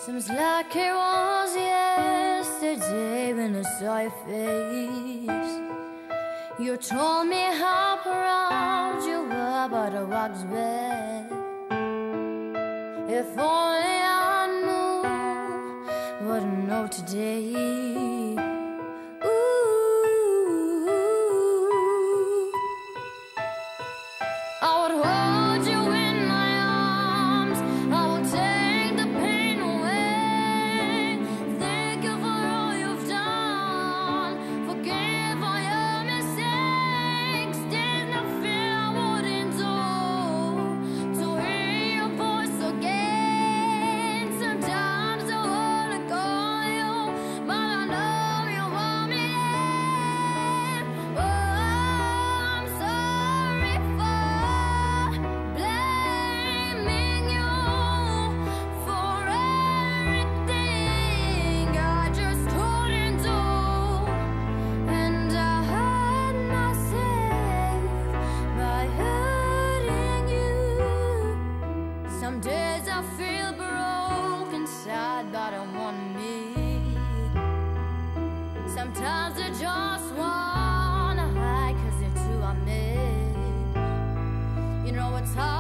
Seems like it was yesterday when I saw your face. You told me how proud you were, but I walked away. If only I knew what I know today. Ooh, I would hold you in my arms. I would take the pain away. Thank you for all you've done. Forgive all your mistakes. There's nothing I wouldn't do to hear your voice again. Sometimes I wanna call you, but I know you want me there. Oh, I'm sorry for blaming you for everything I just couldn't do, and I hurt myself by hurting you. Some days I feel broken, sad, but I wanna meet. Sometimes I just wanna hide, 'cause you're too I miss. You know it's hard